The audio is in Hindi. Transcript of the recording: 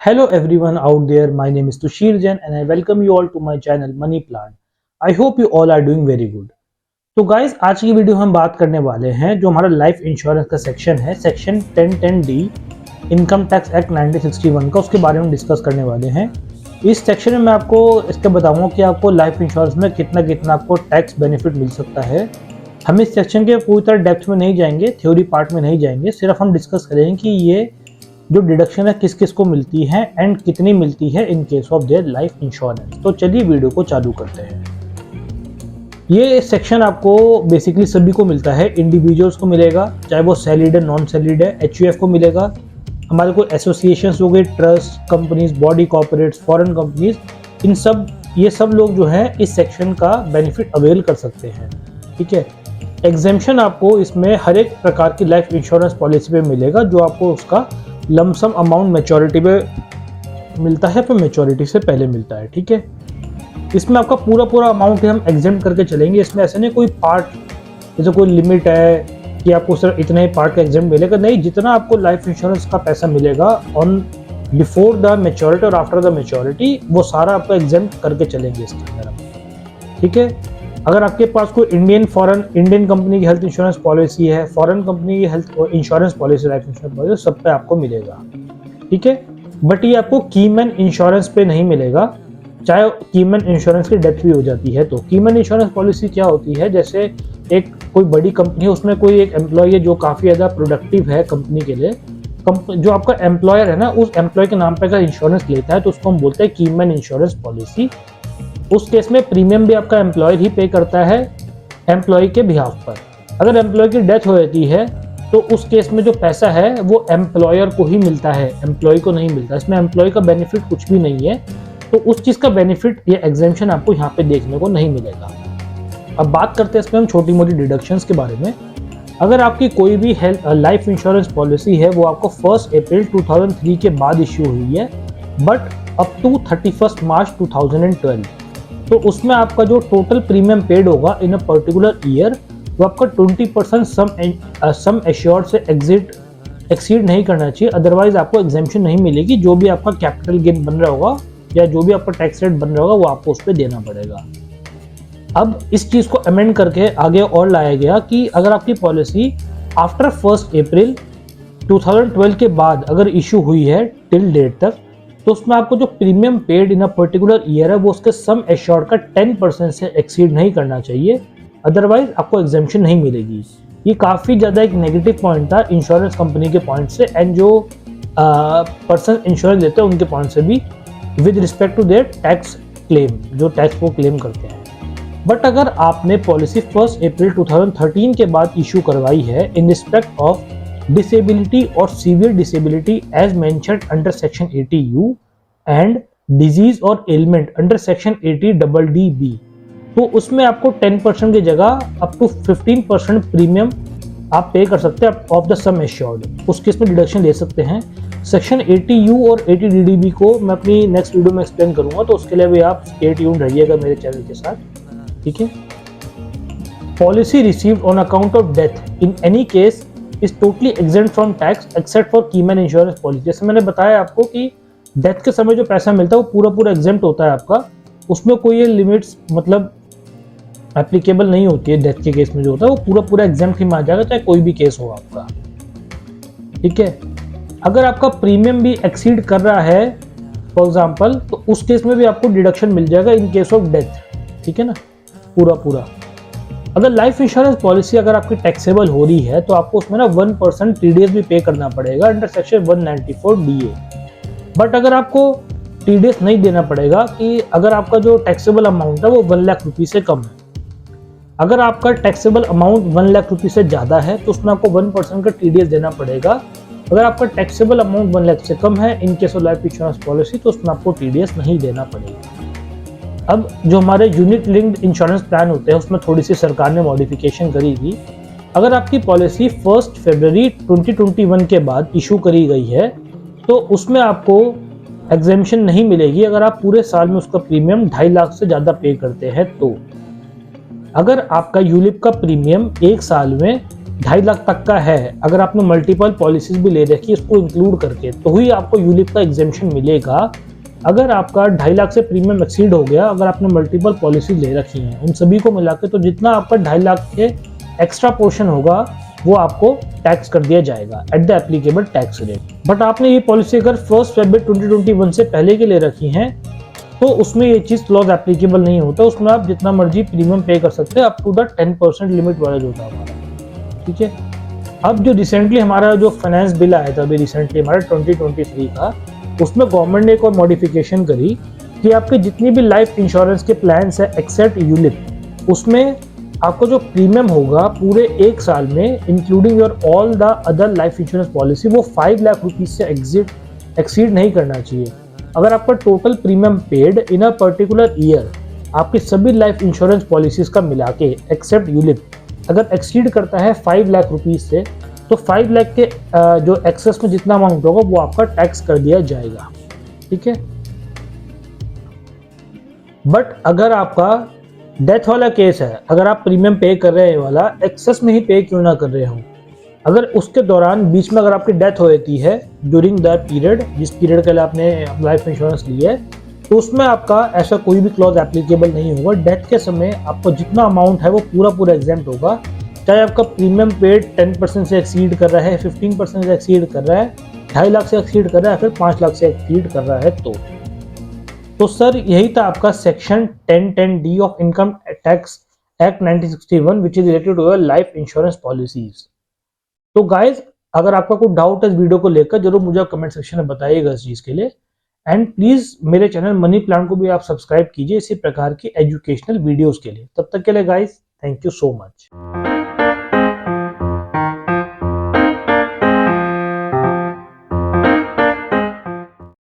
Hello everyone out there, my name is Tushir Jain and I welcome you all to my channel Money Plant. I hope you all are doing very good. तो गाइस आज की वीडियो हम बात करने वाले हैं जो हमारा लाइफ इंश्योरेंस का सेक्शन है, section 1010D income tax act 1961 का, उसके बारे में डिस्कस करने वाले हैं। इस सेक्शन में मैं आपको इसके बताऊंगा कि आपको लाइफ इंश्योरेंस में कितना आपको टैक्स बेनिफिट मिल सकता है। हम इस सेक्शन के पूरी तरह डेप्थ में नहीं जाएंगे, थ्योरी पार्ट में नहीं जाएंगे, सिर्फ हम डिस्कस करेंगे कि ये जो डिडक्शन है किस किस को मिलती है एंड कितनी मिलती है in case of their life insurance. तो चलिए वीडियो को चालू करते हैं। ये सेक्शन आपको बेसिकली सभी को मिलता है, इंडिविजुअल्स को मिलेगा, चाहे वो सैलरीड है नॉन सैलरीड है, एचयूएफ को मिलेगा, हमारे को एसोसिएशंस हो गए, trust companies, body corporates, foreign companies, ये सब लोग जो है इस सेक्शन का बेनिफिट अवेल कर सकते हैं। ठीक है, एग्जेम्पशन आपको इसमें हर एक प्रकार की लाइफ इंश्योरेंस पॉलिसी पे मिलेगा जो आपको उसका लमसम अमाउंट मैच्योरिटी पे मिलता है, फिर मैच्योरिटी से पहले मिलता है। ठीक है, इसमें आपका पूरा अमाउंट हम एग्जेम्प्ट करके चलेंगे। इसमें ऐसे नहीं कोई पार्ट, जैसे कोई लिमिट है कि आपको सिर्फ इतना ही पार्ट का एग्जेम्प्ट मिलेगा, नहीं, जितना आपको लाइफ इंश्योरेंस का पैसा मिलेगा ऑन बिफोर द मैच्योरिटी और आफ्टर द मैच्योरिटी, वो सारा आपको एग्जेम्प्ट करके चलेंगे इसके अंदर हम। ठीक है, अगर आपके पास कोई इंडियन कंपनी की हेल्थ इंश्योरेंस पॉलिसी है, फॉरेन कंपनी की health insurance policy, life insurance policy, सब पे आपको मिलेगा। ठीक है, बट ये आपको कीमैन इंश्योरेंस पे नहीं मिलेगा, चाहे कीमैन इंश्योरेंस की डेथ भी हो जाती है। तो कीमैन इंश्योरेंस पॉलिसी क्या होती है, जैसे एक कोई बड़ी कंपनी है, उसमें कोई एक एम्प्लॉय है जो काफ़ी ज़्यादा प्रोडक्टिव है कंपनी के लिए, जो आपका एम्प्लॉयर है ना, उस एम्प्लॉय के नाम पे अगर इंश्योरेंस लेता है तो उसको हम बोलते हैं कीमैन इंश्योरेंस पॉलिसी। उस केस में प्रीमियम भी आपका एम्प्लॉयर ही पे करता है एम्प्लॉय के बिहाफ पर। अगर एम्प्लॉय की डेथ हो जाती है तो उस केस में जो पैसा है वो एम्प्लॉयर को ही मिलता है, एम्प्लॉय को नहीं मिलता। इसमें एम्प्लॉय का बेनिफिट कुछ भी नहीं है, तो उस चीज़ का बेनिफिट या एग्जेम्पशन आपको यहाँ पे देखने को नहीं मिलेगा। अब बात करते हैं इसमें हम छोटी मोटी डिडक्शंस के बारे में। अगर आपकी कोई भी लाइफ इंश्योरेंस पॉलिसी है वो आपको 1 अप्रैल 2003 के बाद इश्यू हुई है, बट अप टू 31 मार्च 2012, तो उसमें आपका जो टोटल प्रीमियम पेड होगा इन अ पर्टिकुलर ईयर वो आपका 20% सम एश्योर्ड से एक्सीड नहीं करना चाहिए, अदरवाइज आपको एग्जेम्पशन नहीं मिलेगी। जो भी आपका कैपिटल गेन बन रहा होगा या जो भी आपका टैक्स रेट बन रहा होगा वो आपको उस पर देना पड़ेगा। अब इस चीज़ को अमेंड करके आगे और लाया गया कि अगर आपकी पॉलिसी आफ्टर 1 अप्रैल 2012 के बाद अगर इशू हुई है टिल डेट तक, तो उसमें आपको जो premium paid in a particular year है वो उसके सम एश्योर्ड का 10% से एक्सीड नहीं करना चाहिए, अदरवाइज आपको एग्जेम्पशन नहीं मिलेगी। ये काफ़ी ज़्यादा एक नेगेटिव पॉइंट था इंश्योरेंस कंपनी के पॉइंट से एंड जो पर्सन इंश्योरेंस लेते हैं उनके पॉइंट से भी, with respect to their tax claim, जो टैक्स वो क्लेम करते हैं। बट अगर आपने पॉलिसी 1 अप्रैल 2013 के बाद इशू करवाई है in respect of disability or severe disability as mentioned under section 80U and disease or ailment under section 80DDB, तो उसमें आपको 10% की जगह अप टू 15% प्रीमियम आप पे कर सकते हैं ऑफ द सम एश्योर्ड, उस केस में डिडक्शन ले सकते हैं। सेक्शन 80U और 80DDB को मैं अपनी नेक्स्ट वीडियो में एक्सप्लेन करूंगा, तो उसके लिए भी आप स्टे ट्यून्ड रहिएगा मेरे चैनल के साथ। ठीक है, policy received on account of death in any case is totally exempt from tax except for keyman insurance policy. जैसे मैंने बताया आपको कि डेथ के समय जो पैसा मिलता है वो पूरा एग्जेम्प्ट होता है आपका, उसमें कोई ये लिमिट्स मतलब एप्लीकेबल नहीं होती है। डेथ के केस में जो होता है वो पूरा एग्जेम्प्ट ही मान जाएगा, चाहे कोई भी केस हो आपका। ठीक है, अगर आपका प्रीमियम भी एक्सीड कर रहा है फॉर एग्जाम्पल, तो उस केस में भी आपको डिडक्शन मिल जाएगा इन केस ऑफ डेथ। ठीक है ना, पूरा। अगर लाइफ इंश्योरेंस पॉलिसी अगर आपकी टैक्सेबल हो रही है तो आपको उसमें ना 1% टीडीएस भी पे करना पड़ेगा अंडर सेक्शन 194DA। बट अगर आपको टीडीएस नहीं देना पड़ेगा, कि अगर आपका जो टैक्सेबल अमाउंट है वो 1 लाख रुपये से कम है, अगर आपका टैक्सेबल अमाउंट 1 लाख रुपये से ज़्यादा है तो उसमें आपको 1% का टीडीएस देना पड़ेगा। अगर आपका टैक्सेबल अमाउंट 1 लाख से कम है in case of life insurance policy, तो उसमें आपको टीडीएस नहीं देना पड़ेगा। अब जो हमारे यूनिट लिंक्ड इंश्योरेंस प्लान होते हैं उसमें थोड़ी सी सरकार ने मॉडिफिकेशन करी थी। अगर आपकी पॉलिसी 1 फरवरी 2021 के बाद इशू करी गई है तो उसमें आपको एग्जेम्पशन नहीं मिलेगी अगर आप पूरे साल में उसका प्रीमियम 2.5 लाख से ज़्यादा पे करते हैं। तो अगर आपका यूलिप का प्रीमियम एक साल में 2.5 लाख तक का है, अगर आपने मल्टीपल पॉलिसीज भी ले रखी है इसको इंक्लूड करके, तो ही आपको यूलिप का एग्जेम्पशन मिलेगा। अगर आपका 2.5 लाख से प्रीमियम एक्सीड हो गया, अगर आपने मल्टीपल पॉलिसीज ले रखी हैं उन सभी को मिला के, तो जितना आपका 2.5 लाख के एक्स्ट्रा पोर्शन होगा वो आपको टैक्स कर दिया जाएगा at the applicable tax rate. But आपने ये पॉलिसी अगर 1 फरवरी 2021 से पहले के ले रखी हैं तो उसमें ये चीज़ क्लॉज एप्लीकेबल नहीं होता, उसमें आप जितना मर्जी प्रीमियम पे कर सकते हैं अप टू द 10% लिमिट वाला जो होता है हमारा। ठीक है, अब जो रिसेंटली हमारा जो फाइनेंस बिल आया था अभी रिसेंटली हमारा 2023 का, उसमें गवर्नमेंट ने एक और मॉडिफिकेशन करी कि आपके जितनी भी लाइफ इंश्योरेंस के प्लान्स है एक्सेप्ट यूलिप, उसमें आपको जो प्रीमियम होगा पूरे एक साल में including your all the other life insurance policy, वो 5 लाख रुपीज से एक्सीड नहीं करना चाहिए। अगर आपका total premium paid in a particular year आपकी सभी लाइफ इंश्योरेंस पॉलिसीज का मिला के एक्सेप्ट यूलिप अगर एक्सीड करता है 5 लाख रुपीज से, तो 5 लाख के जो एक्सेस में जितना अमाउंट होगा वो आपका टैक्स कर दिया जाएगा। ठीक है, बट अगर आपका डेथ वाला केस है, अगर आप प्रीमियम पे कर रहे हैं वाला एक्सेस में ही पे क्यों ना कर रहे हो, अगर उसके दौरान बीच में अगर आपकी डेथ हो जाती है ड्यूरिंग द पीरियड, जिस पीरियड के लिए आपने लाइफ इंश्योरेंस लिया है, तो उसमें आपका ऐसा कोई भी क्लॉज एप्लीकेबल नहीं होगा। डेथ के समय आपको जितना अमाउंट है वो पूरा एग्जेम्प्ट होगा, चाहे आपका प्रीमियम पेड 10% से एक्सीड कर रहा है, 15% से एक्सीड कर रहा है, 2.5 लाख से एक्सीड कर रहा है, फिर 5 लाख से एक्सीड कर रहा है। तो सर यही था आपका section 1010D of income tax act 1961 which is related to life insurance policies. तो गाइज अगर आपका कोई डाउट है इस वीडियो को लेकर जरूर मुझे कमेंट सेक्शन में बताइएगा इस चीज के लिए, एंड प्लीज मेरे चैनल मनी प्लान को भी आप सब्सक्राइब कीजिए इसी प्रकार की एजुकेशनल वीडियोस के लिए। तब तक के लिए guys thank you so much.